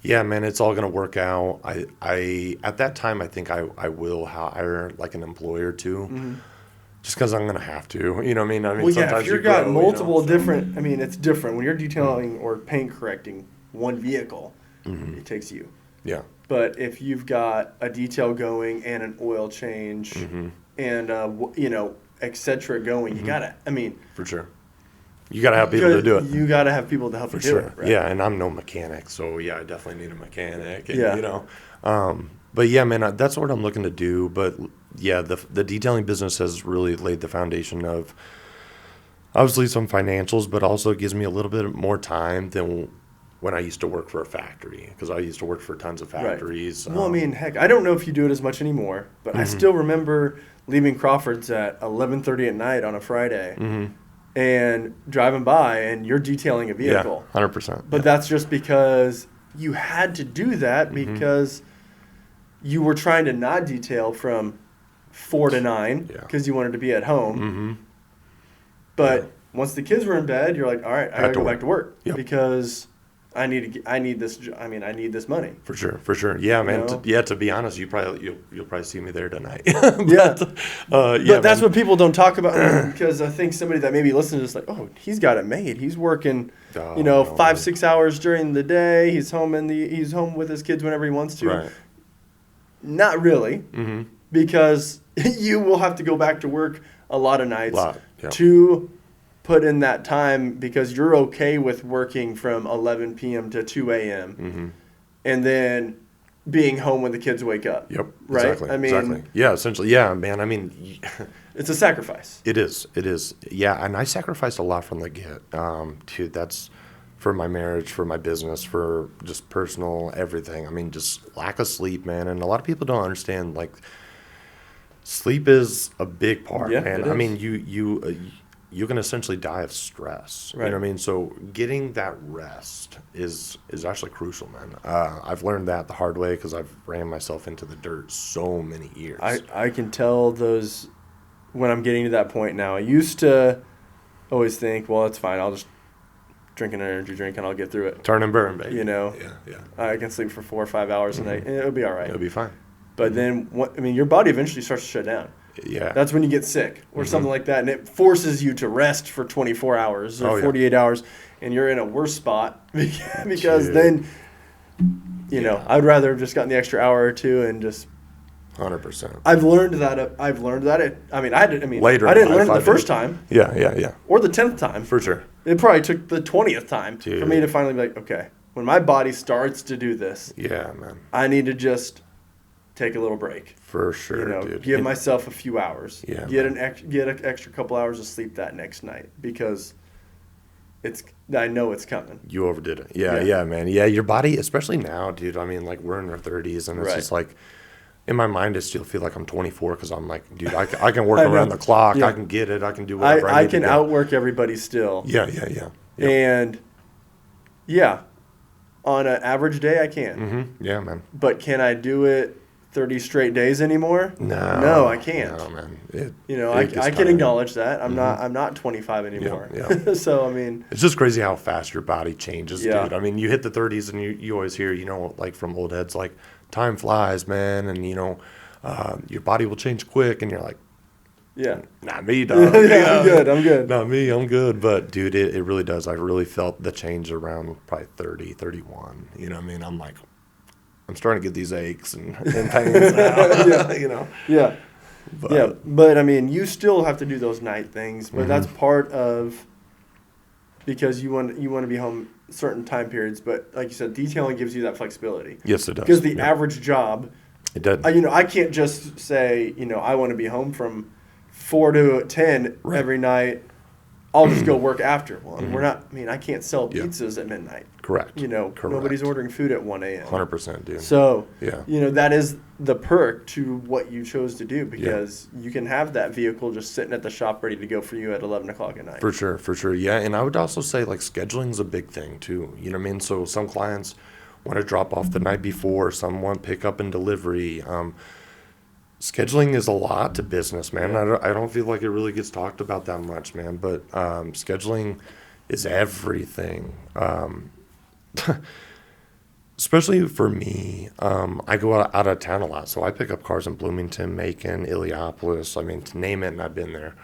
Speaker 2: yeah, man, it's all gonna work out. I at that time, I think I will hire like an employer too.
Speaker 1: Mm-hmm.
Speaker 2: Just because I'm gonna have to, you know what I mean?
Speaker 1: Well, yeah,
Speaker 2: sometimes
Speaker 1: if you've got
Speaker 2: grow,
Speaker 1: multiple different, it's different when you're detailing or paint correcting one vehicle. It takes you.
Speaker 2: Yeah.
Speaker 1: But if you've got a detail going and an oil change and et cetera going, you gotta.
Speaker 2: For sure. You gotta have people to do it.
Speaker 1: You gotta have people to help you do it. Right?
Speaker 2: Yeah, and I'm no mechanic, so yeah, I definitely need a mechanic. And,
Speaker 1: Yeah.
Speaker 2: But yeah, man, that's what I'm looking to do. But yeah, the detailing business has really laid the foundation of obviously some financials, but also it gives me a little bit more time than when I used to work for a factory, because I used to work for tons of factories.
Speaker 1: Right. Well, heck, I don't know if you do it as much anymore, but I still remember leaving Crawford's at 11:30 at night on a Friday and driving by, and you're detailing a vehicle.
Speaker 2: Yeah, 100%.
Speaker 1: But that's just because you had to do that because you were trying to not detail from 4 to 9 because you wanted to be at home. But once the kids were in bed, you're like, all right, I gotta go back to work because I need this money.
Speaker 2: For sure. Yeah, man. To be honest, you'll probably see me there tonight. But
Speaker 1: that's what people don't talk about because I think somebody that maybe listens to this like, oh, he's got it made. He's working, 5-6 hours during the day. He's home with his kids whenever he wants to.
Speaker 2: Right.
Speaker 1: Not really, because you will have to go back to work a lot of nights to put in that time because you're okay with working from 11 p.m. to 2 a.m. And then being home when the kids wake up.
Speaker 2: Yep.
Speaker 1: Right?
Speaker 2: Exactly. Yeah, essentially. Yeah, man.
Speaker 1: It's a sacrifice.
Speaker 2: It is. Yeah, and I sacrificed a lot from the get. Dude, that's for my marriage, for my business, for just personal everything. Just lack of sleep, man. And a lot of people don't understand, like, sleep is a big part, man. You can essentially die of stress.
Speaker 1: Right.
Speaker 2: You know what I mean? So getting that rest is actually crucial, man. I've learned that the hard way because I've ran myself into the dirt so many years.
Speaker 1: I can tell those when I'm getting to that point now. I used to always think, well, it's fine. I'll just drink an energy drink and I'll get through it.
Speaker 2: Turn and burn, baby.
Speaker 1: Yeah. I can sleep for 4 or 5 hours a night and it'll be all right.
Speaker 2: It'll be fine.
Speaker 1: But then, your body eventually starts to shut down.
Speaker 2: Yeah.
Speaker 1: That's when you get sick or something like that, and it forces you to rest for 24 hours or 48 hours, and you're in a worse spot because then, I'd rather have just gotten the extra hour or two and just.
Speaker 2: 100%.
Speaker 1: I've learned that.
Speaker 2: Later
Speaker 1: I didn't learn it the first time.
Speaker 2: Yeah.
Speaker 1: Or the 10th time.
Speaker 2: For sure.
Speaker 1: It probably took the 20th time for me to finally be like, okay, when my body starts to do this,
Speaker 2: yeah, man,
Speaker 1: I need to just take a little break.
Speaker 2: For sure, dude.
Speaker 1: Give myself a few hours.
Speaker 2: Yeah,
Speaker 1: get an extra couple hours of sleep that next night because I know it's coming.
Speaker 2: You overdid it. Yeah, man. Yeah, your body, especially now, dude. We're in our 30s, and it's just like, in my mind, I still feel like I'm 24 because I'm like, dude, I can work around the clock. Yeah. I can get it. I can do whatever I need to do.
Speaker 1: I can outwork everybody still.
Speaker 2: Yeah.
Speaker 1: And on an average day, I can.
Speaker 2: Yeah, man.
Speaker 1: But can I do it 30 straight days anymore? No, I can't.
Speaker 2: No, man.
Speaker 1: I can acknowledge that. I'm not 25 anymore.
Speaker 2: Yeah.
Speaker 1: So,
Speaker 2: it's just crazy how fast your body changes, dude. You hit the 30s and you always hear, like from old heads, like, time flies, man. And, your body will change quick. And you're like,
Speaker 1: Yeah.
Speaker 2: Not me, dog.
Speaker 1: Yeah, I'm good.
Speaker 2: Not me, I'm good. But, dude, it really does. I really felt the change around probably 30, 31. You know what I mean? I'm like, I'm starting to get these aches and pains now,
Speaker 1: Yeah.
Speaker 2: you know?
Speaker 1: Yeah.
Speaker 2: But,
Speaker 1: Yeah, but I mean, you still have to do those night things, but
Speaker 2: Mm-hmm.
Speaker 1: that's part of because you want to be home certain time periods. But like you said, detailing gives you that flexibility.
Speaker 2: yes, it does.
Speaker 1: Because the
Speaker 2: Yeah.
Speaker 1: average job,
Speaker 2: It does.
Speaker 1: I can't just say, I want to be home from 4 to 10
Speaker 2: Right.
Speaker 1: every night. I'll just go work after. Well, we're not. I mean, I can't sell
Speaker 2: Yeah.
Speaker 1: pizzas at midnight.
Speaker 2: Correct.
Speaker 1: Nobody's
Speaker 2: Correct.
Speaker 1: ordering food at 1 a.m.
Speaker 2: 100%, dude.
Speaker 1: So,
Speaker 2: Yeah.
Speaker 1: that is the perk to what you chose to do because you can have that vehicle just sitting at the shop ready to go for you at 11 o'clock at night.
Speaker 2: For sure. Yeah, and I would also say, like, scheduling's a big thing, too. You know what I mean? So some clients want to drop off the night before. Some want pick up and delivery. Scheduling is a lot to business, man. I don't feel like it really gets talked about that much, man. But scheduling is everything. Especially for me, I go out of town a lot, so I pick up cars in Bloomington, Macon, Illiopolis. I mean, to name it, and I've been there.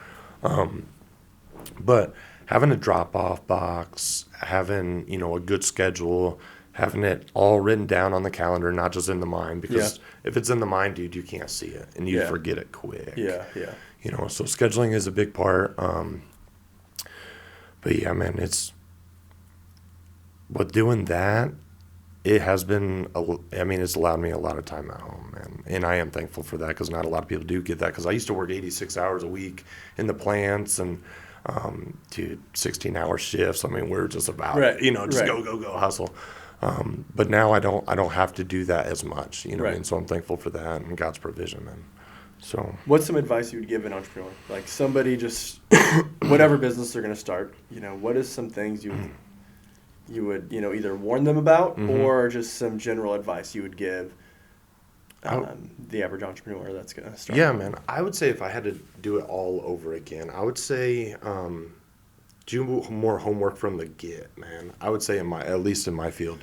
Speaker 2: But having a drop-off box, having a good schedule, having it all written down on the calendar, not just in the mind, because if it's in the mind, dude, you can't see it, and you forget it quick.
Speaker 1: Yeah.
Speaker 2: So scheduling is a big part. But yeah, man, but doing that, it has been, it's allowed me a lot of time at home, man. And I am thankful for that because not a lot of people do get that. Because I used to work 86 hours a week in the plants and, 16-hour shifts. I mean, we're just about, go, hustle. But now I don't have to do that as much, what I mean? So I'm thankful for that and God's provision, man. So
Speaker 1: what's some advice you would give an entrepreneur? Like somebody just, whatever business they're going to start, what is some things you would either warn them about or just some general advice you would give the average entrepreneur that's going to start?
Speaker 2: Yeah, man. I would say if I had to do it all over again, I would say do more homework from the get, man. I would say at least in my field,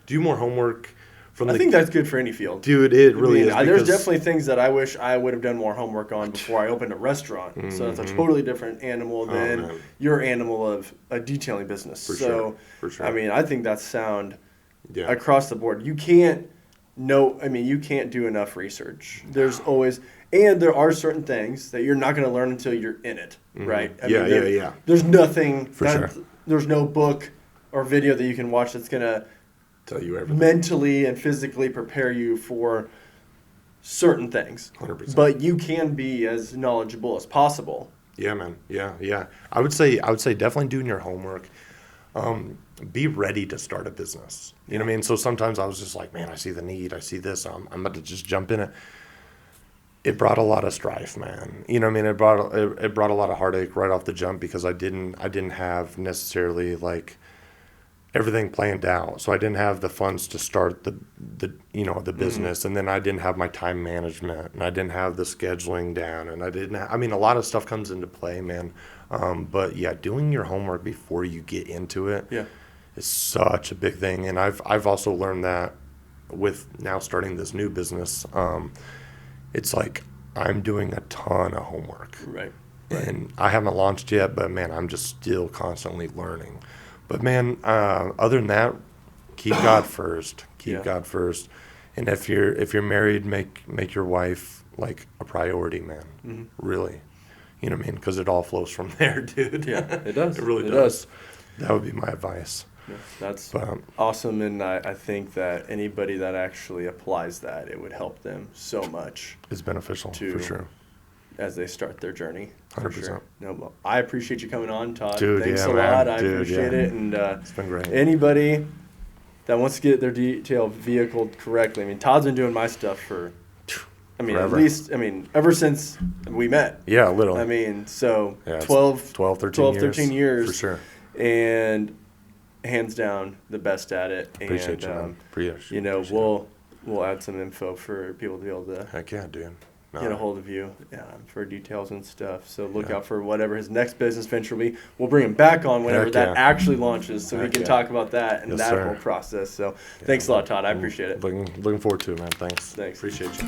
Speaker 2: do more homework from
Speaker 1: I think that's good for any field.
Speaker 2: Dude, it really is.
Speaker 1: There's definitely things that I wish I would have done more homework on before I opened a restaurant. So that's a totally different animal than your animal of a detailing business.
Speaker 2: For sure.
Speaker 1: I mean, I think that's sound
Speaker 2: Yeah.
Speaker 1: across the board. You can't do enough research. There's always, and there are certain things that you're not going to learn until you're in it, right?
Speaker 2: Yeah.
Speaker 1: There's nothing,
Speaker 2: For sure.
Speaker 1: There's no book or video that you can watch that's going to
Speaker 2: Tell you everything.
Speaker 1: mentally and physically prepare you for certain things.
Speaker 2: 100%.
Speaker 1: But you can be as knowledgeable as possible.
Speaker 2: Yeah, man. Yeah. I would say definitely doing your homework. Be ready to start a business. You know what I mean? So sometimes I was just like, man, I see the need. I see this. I'm about to just jump in it. It brought a lot of strife, man. You know what I mean? It brought a lot of heartache right off the jump because I didn't have necessarily like everything planned out. So I didn't have the funds to start the business, and then I didn't have my time management, and I didn't have the scheduling down, and a lot of stuff comes into play, man. But yeah, doing your homework before you get into it is such a big thing. And I've also learned that with now starting this new business, it's like I'm doing a ton of homework.
Speaker 1: Right.
Speaker 2: And I haven't launched yet, but man, I'm just still constantly learning. But man, other than that, keep God first. Keep God first. And if you're married, make your wife like a priority, man. Really. You know what I mean? Because it all flows from there, dude.
Speaker 1: Yeah, it does.
Speaker 2: It really does. That would be my advice.
Speaker 1: Yeah, that's awesome, and I think that anybody that actually applies that, it would help them so much.
Speaker 2: It's beneficial, for sure.
Speaker 1: As they start their journey.
Speaker 2: 100%.
Speaker 1: Sure. No, well, I appreciate you coming on, Todd.
Speaker 2: Dude,
Speaker 1: Thanks
Speaker 2: yeah,
Speaker 1: a
Speaker 2: man.
Speaker 1: lot. I
Speaker 2: Dude,
Speaker 1: appreciate it. And
Speaker 2: it's been great.
Speaker 1: Anybody that wants to get their detail vehicle correctly, I mean, Todd's been doing my stuff for,
Speaker 2: Forever.
Speaker 1: at least, ever since we met.
Speaker 2: Yeah, literally.
Speaker 1: I mean, so
Speaker 2: Yeah,
Speaker 1: 12,
Speaker 2: 13
Speaker 1: years.
Speaker 2: For sure.
Speaker 1: And hands down the best at it.
Speaker 2: Appreciate you, man. Appreciate
Speaker 1: We'll add some info for people to be able to
Speaker 2: Heck yeah, dude.
Speaker 1: get a hold of you for details and stuff. So look out for whatever his next business venture will be. We'll bring him back on whenever that actually launches so we can talk about that and that whole process. So thanks a lot, Todd. I appreciate it.
Speaker 2: Looking forward to it, man. Thanks.
Speaker 1: Thanks.
Speaker 2: Appreciate you.